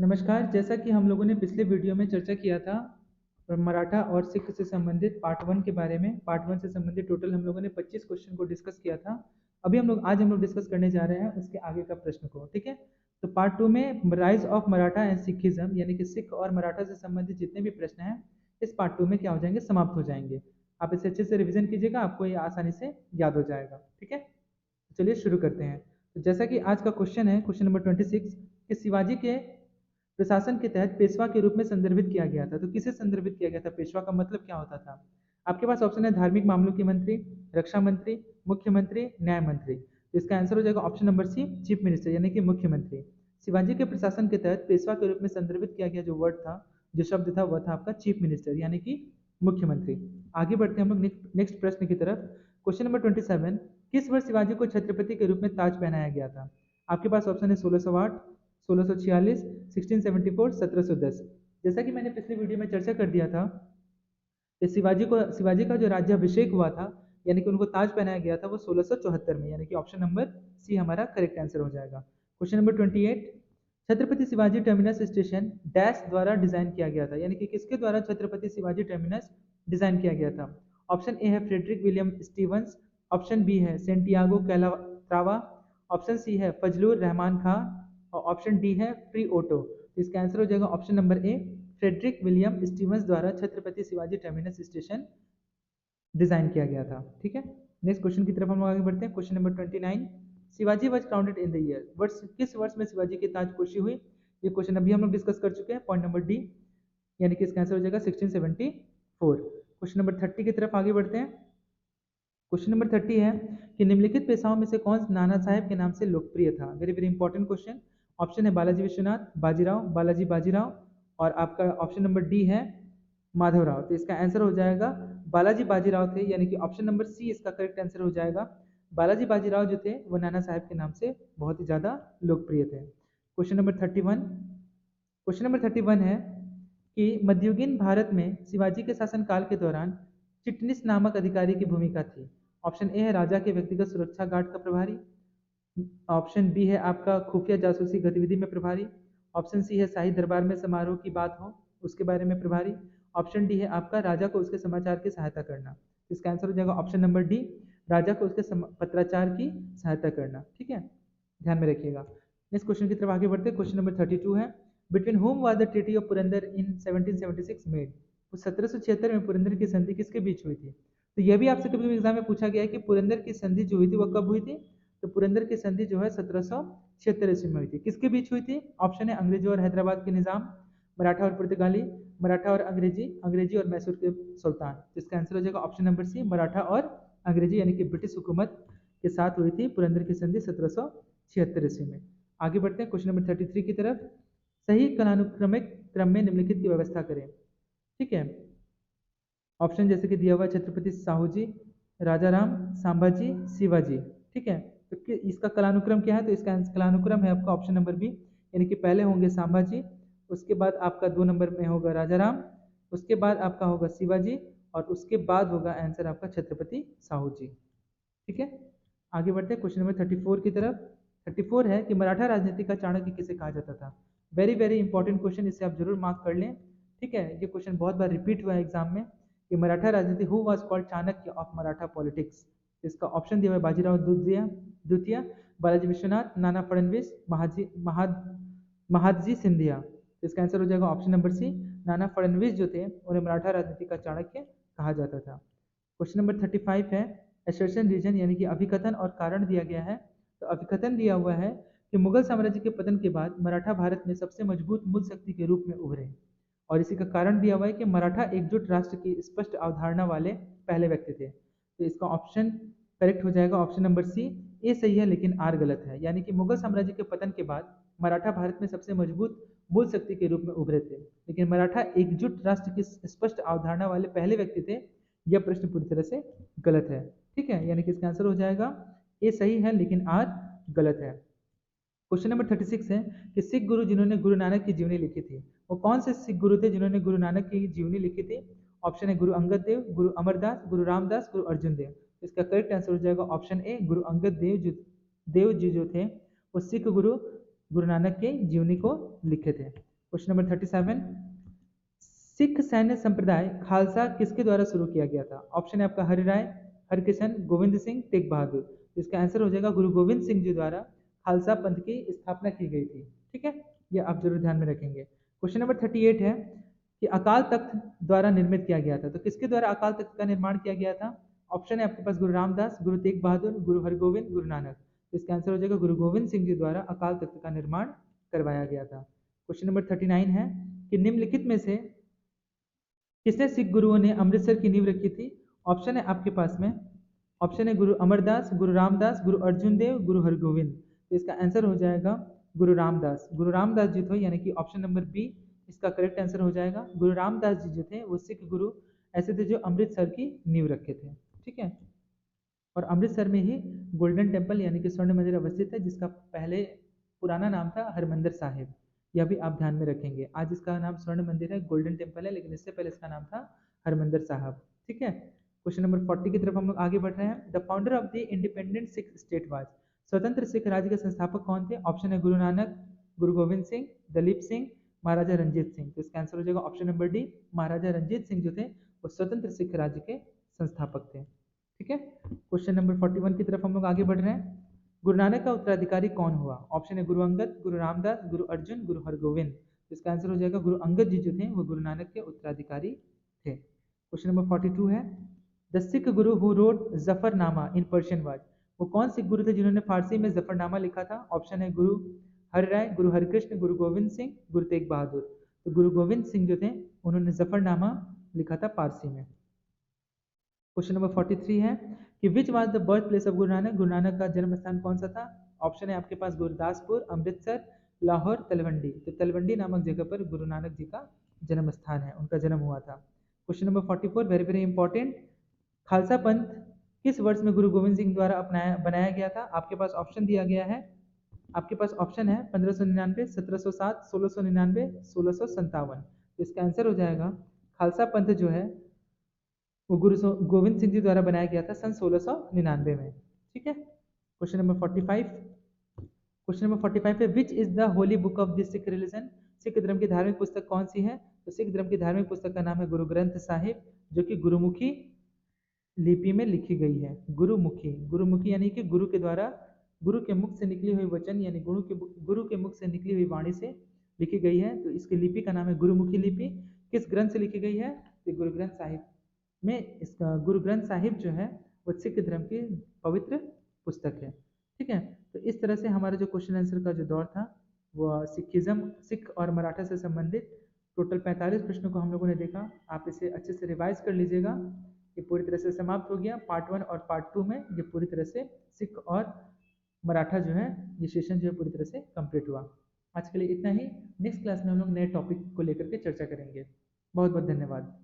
नमस्कार। जैसा कि हम लोगों ने पिछले वीडियो में चर्चा किया था मराठा और सिख से संबंधित पार्ट वन के बारे में। पार्ट वन से संबंधित टोटल हम लोगों ने 25 क्वेश्चन को डिस्कस किया था। आज हम लोग डिस्कस करने जा रहे हैं उसके आगे का प्रश्न को। ठीक है, तो पार्ट टू में rise of Maratha and Sikhism यानी कि सिख और मराठा से संबंधित जितने भी प्रश्न हैं इस पार्ट टू में क्या हो जाएंगे, समाप्त हो जाएंगे। आप इसे अच्छे से रिविजन कीजिएगा, आपको ये आसानी से याद हो जाएगा। ठीक है, तो चलिए शुरू करते हैं। तो जैसा कि आज का क्वेश्चन है, क्वेश्चन नंबर 26 कि शिवाजी के प्रशासन के तहत पेशवा के रूप में संदर्भित किया गया था। तो किसे संदर्भित किया गया था, पेशवा का मतलब क्या होता था? आपके पास ऑप्शन है धार्मिक मामलों के मंत्री, रक्षा मंत्री, मुख्यमंत्री, न्याय मंत्री। तो इसका आंसर हो जाएगा option number C, chief minister यानी कि मुख्यमंत्री। शिवाजी के प्रशासन के तहत पेशवा के रूप में संदर्भित किया गया जो वर्ड था, जो शब्द था, वह था आपका चीफ मिनिस्टर यानी कि मुख्यमंत्री। आगे बढ़ते हैं हम लोग नेक्स्ट प्रश्न की तरफ। क्वेश्चन नंबर 27, किस वर्ष शिवाजी को छत्रपति के रूप में ताज पहनाया गया था? आपके पास ऑप्शन है 1608, 1646, 1674, 1710। जैसा कि मैंने पिछले वीडियो में चर्चा कर दिया था कि शिवाजी का जो राज्याभिषेक हुआ था यानी कि उनको ताज पहनाया गया था वो 1674 में, यानी कि ऑप्शन नंबर सी हमारा करेक्ट आंसर हो जाएगा। Question number 28, Chhatrapati Shivaji terminus station dash द्वारा डिजाइन किया गया था, यानी कि किसके द्वारा छत्रपति शिवाजी टर्मिनस डिजाइन किया गया था? ऑप्शन ए है Frederick William Stevens, option B है सेंटियागो कैलात्रावा, ऑप्शन सी है फजलुर रहमान खान और ऑप्शन डी है फ्री ओटो। तो इसका आंसर हो जाएगा option number A, Frederick William Stevens द्वारा Chhatrapati Shivaji terminus station design किया गया था। ठीक है, नेक्स्ट क्वेश्चन की तरफ हम लोग आगे बढ़ते हैं। Question number 29, Shivaji was crowned in the year, वर्ष किस वर्ष में शिवाजी की ताजपोशी हुई? ये क्वेश्चन अभी हम लोग डिस्कस कर चुके हैं, पॉइंट नंबर डी, यानी कि इसका आंसर हो जाएगा 1674। क्वेश्चन नंबर 30 की तरफ आगे बढ़ते हैं। क्वेश्चन नंबर 30 है कि निम्नलिखित पेशाओं में से कौन नाना साहेब के नाम से लोकप्रिय था? Very very important question. Option है बालाजी विश्वनाथ, बाजीराव, बालाजी बाजीराव और आपका ऑप्शन नंबर डी है माधवराव। तो इसका आंसर हो जाएगा बालाजी बाजीराव थे, यानी कि ऑप्शन नंबर सी इसका करेक्ट आंसर हो जाएगा। बालाजी बाजीराव जो थे वो नाना साहेब के नाम से बहुत ही ज्यादा लोकप्रिय थे। क्वेश्चन नंबर 31, क्वेश्चन नंबर 31 है कि मध्ययुगीन भारत में शिवाजी के शासनकाल के दौरान चिटनिस नामक अधिकारी की भूमिका थी। ऑप्शन ए है राजा के व्यक्तिगत सुरक्षा गार्ड का प्रभारी, ऑप्शन बी है आपका खुफिया जासूसी गतिविधि में प्रभारी, ऑप्शन सी है शाही दरबार में समारोह की बात हो उसके बारे में प्रभारी, ऑप्शन डी है आपका राजा को उसके समाचार की सहायता करना। इसका आंसर हो जाएगा ऑप्शन नंबर डी, राजा को उसके पत्राचार की सहायता करना। ठीक है, ध्यान में रखिएगा। नेक्स्ट क्वेश्चन की तरफ आगे बढ़ते हैं। क्वेश्चन नंबर 32 है between home was the treaty of Purandar in 1776 made. तो 1776 में पुरंदर की संधि किसके बीच हुई थी? तो यह भी आपसे कभी कभी एग्जाम में पूछा गया है कि पुरंदर की संधि जो हुई थी वह कब हुई थी? तो पुरंदर की संधि जो है 1776 ईस्वी में हुई थी। किसके बीच हुई थी? ऑप्शन है अंग्रेजों और हैदराबाद के निजाम, मराठा और पुर्तगाली, मराठा और अंग्रेजी, अंग्रेजी और मैसूर के सुल्तान। तो इसका आंसर हो जाएगा ऑप्शन नंबर सी, मराठा और अंग्रेजी यानी कि ब्रिटिश हुकूमत के साथ हुई थी पुरंदर की संधि 1776 ईस्वी में। आगे बढ़ते हैं क्वेश्चन नंबर 33 की तरफ। सही कालानुक्रमिक क्रम में निम्नलिखित की व्यवस्था करें। ठीक है, ऑप्शन जैसे कि दिया हुआ छत्रपति साहू जी, राजा राम, संभाजी, शिवाजी। ठीक है, तो इसका कालानुक्रम क्या है? तो इसका कालानुक्रम है आपका ऑप्शन नंबर बी, यानी कि पहले होंगे संभाजी, उसके बाद आपका 2 नंबर में होगा राजा राम, उसके बाद आपका होगा शिवाजी और उसके बाद होगा आंसर आपका छत्रपति साहू जी। ठीक है, आगे बढ़ते हैं क्वेश्चन नंबर 34 की तरफ। 34 है कि मराठा राजनीति का चाणक्य किसे कहा जाता था? वेरी वेरी इंपॉर्टेंट क्वेश्चन, इसे आप जरूर मार्क कर लें। ठीक है, ये क्वेश्चन बहुत बार रिपीट हुआ है एग्जाम में कि मराठा राजनीति who was called Chanakya of Maratha politics. इसका ऑप्शन दिया हुआ है बाजीराव द्वितीय, बालाजी विश्वनाथ, नाना फडणवीस, महादजी सिंधिया। तो इसका आंसर हो जाएगा ऑप्शन नंबर सी, नाना फडणवीस जो थे उन्हें मराठा राजनीति का चाणक्य कहा जाता था। क्वेश्चन नंबर 35 है एसर्शन रीजन यानी कि अभिकथन और कारण दिया गया है। तो अभिकथन दिया हुआ है कि मुगल साम्राज्य के पतन के बाद मराठा भारत में सबसे मजबूत मूल शक्ति के रूप में उभरे, और इसी का कारण दिया हुआ है कि मराठा एकजुट राष्ट्र की स्पष्ट अवधारणा वाले पहले व्यक्ति थे। तो इसका ऑप्शन करेक्ट हो जाएगा ऑप्शन नंबर सी, ए सही है लेकिन आर गलत है, यानी कि मुगल साम्राज्य के पतन के बाद मराठा भारत में सबसे मजबूत मूल शक्ति के रूप में उभरे थे, लेकिन मराठा एकजुट राष्ट्र की स्पष्ट अवधारणा वाले पहले व्यक्ति थे। यह प्रश्न पूरी तरह से गलत है। ठीक है, यानी कि इसका आंसर हो जाएगा ए सही है लेकिन आर गलत है। क्वेश्चन नंबर 36 है कि सिख गुरु जिन्होंने गुरु नानक की जीवनी लिखी थी वो कौन से सिख गुरु थे जिन्होंने गुरु नानक की जीवनी लिखी थी? ऑप्शन है गुरु अंगद देव, गुरु अमरदास, गुरु रामदास, गुरु अर्जुन देव। इसका करेक्ट आंसर हो जाएगा ऑप्शन ए, गुरु अंगद देव जी जो थे वो सिख गुरु गुरु नानक के जीवनी को लिखे थे। क्वेश्चन नंबर 37, सिख सैन्य संप्रदाय खालसा किसके द्वारा शुरू किया गया था? ऑप्शन है आपका हरिराय, हरकिशन, गोविंद सिंह, तेग बहादुर। तो इसका आंसर हो जाएगा गुरु गोविंद सिंह जी द्वारा खालसा पंथ की स्थापना की गई थी। ठीक है, ये आप जरूर ध्यान में रखेंगे। क्वेश्चन नंबर 38 है कि अकाल तख्त द्वारा निर्मित किया गया था, तो किसके द्वारा अकाल तख्त का निर्माण किया गया था? ऑप्शन है आपके पास गुरु रामदास, गुरु तेग बहादुर, गुरु हरगोविंद, गुरु नानक। तो इसका आंसर हो जाएगा गुरु गोविंद सिंह जी द्वारा अकाल तख्त का निर्माण करवाया गया था। क्वेश्चन नंबर 39 है कि निम्नलिखित में से किसने सिख गुरुओं ने अमृतसर की नींव रखी थी? ऑप्शन है आपके पास में, ऑप्शन है गुरु अमरदास, गुरु रामदास, गुरु अर्जुन देव, गुरु हरगोविंद। तो इसका आंसर हो जाएगा गुरु रामदास। गुरु रामदास जी थे, यानी कि ऑप्शन नंबर बी इसका करेक्ट आंसर हो जाएगा। गुरु रामदास जी जो थे वो सिख गुरु ऐसे थे जो अमृतसर की नींव रखे थे। ठीक है, और अमृतसर में ही गोल्डन टेम्पल यानी कि स्वर्ण मंदिर अवस्थित है, जिसका पहले पुराना नाम था हरमंदिर साहिब। यह भी आप ध्यान में रखेंगे। आज इसका नाम स्वर्ण मंदिर है, गोल्डन टेम्पल है, लेकिन इससे पहले इसका नाम था हरमंदिर साहब। ठीक है, क्वेश्चन नंबर 40 की तरफ हम लोग आगे बढ़ रहे हैं। The founder of the independent Sikh state was, स्वतंत्र सिख राज्य के संस्थापक कौन थे? ऑप्शन है गुरु नानक, गुरु गोविंद सिंह, दलीप सिंह, महाराजा रंजीत सिंह। तो इसका आंसर हो जाएगा ऑप्शन नंबर डी, महाराजा रंजीत सिंह जो थे वो स्वतंत्र सिख राज्य के संस्थापक थे। ठीक है, क्वेश्चन नंबर 41 की तरफ हम लोग आगे बढ़ रहे हैं। गुरु नानक का उत्तराधिकारी कौन हुआ? ऑप्शन है गुरु अंगद, गुरु रामदास, गुरु अर्जुन, गुरु हरगोविंद। इसका आंसर हो जाएगा गुरु अंगद जी जो थे वो गुरु नानक के उत्तराधिकारी थे। क्वेश्चन नंबर 42 है the Sikh Guru who wrote Zafarnama in Persian was, वो कौन सिख गुरु थे जिन्होंने फारसी में जफरनामा लिखा था? ऑप्शन है गुरु हरिराय, गुरु हरकृष्ण, गुरु गोविंद सिंह, गुरु तेग बहादुर। तो गुरु गोविंद सिंह जो थे उन्होंने जफरनामा लिखा था फारसी में। क्वेश्चन नंबर 43 है कि which was the birth place of Guru Nanak, Guru Nanak का जन्म स्थान कौन सा था? ऑप्शन है आपके पास गुरदासपुर, अमृतसर, लाहौर, तलवंडी। तो तलवंडी नामक जगह पर गुरु नानक जी का जन्म स्थान है, उनका जन्म हुआ था। Question number 44 very very important, Khalsa पंथ किस वर्ष में गुरु गोविंद सिंह द्वारा अपनाया बनाया गया था? आपके पास ऑप्शन दिया गया है, आपके पास ऑप्शन है 1599, 1707, 1699, 1657। तो इसका आंसर हो जाएगा खालसा पंथ जो है वो गुरु गोविंद सिंह जी द्वारा बनाया गया था सन 1699 में। ठीक है, क्वेश्चन नंबर 45, क्वेश्चन नंबर 45 है which is the Holi book of the Sikh religion, Sikh धर्म की धार्मिक पुस्तक कौन सी है? तो सिख धर्म की धार्मिक पुस्तक का नाम है गुरु ग्रंथ साहिब, जो कि गुरुमुखी लिपि में लिखी गई है। गुरुमुखी, गुरुमुखी यानी कि गुरु के द्वारा, गुरु के मुख से निकली हुई वचन यानी गुरु के मुख से निकली हुई वाणी से लिखी गई है। तो इसकी लिपि का नाम है गुरुमुखी लिपि। किस ग्रंथ से लिखी गई है? तो गुरु ग्रंथ साहिब में। इसका गुरु ग्रंथ साहिब जो है वो सिख धर्म की पवित्र पुस्तक है। ठीक है, तो इस तरह से हमारा जो क्वेश्चन आंसर का जो दौर था वो सिख और मराठा से संबंधित टोटल 45 प्रश्नों को हम लोगों ने देखा। आप इसे अच्छे से रिवाइज कर लीजिएगा। ये पूरी तरह से समाप्त हो गया। पार्ट 1 और पार्ट 2 में ये पूरी तरह से सिख और मराठा जो है ये सेशन जो है पूरी तरह से कंप्लीट हुआ। आज के लिए इतना ही। नेक्स्ट क्लास में हम लोग नए टॉपिक को लेकर के चर्चा करेंगे। बहुत बहुत धन्यवाद।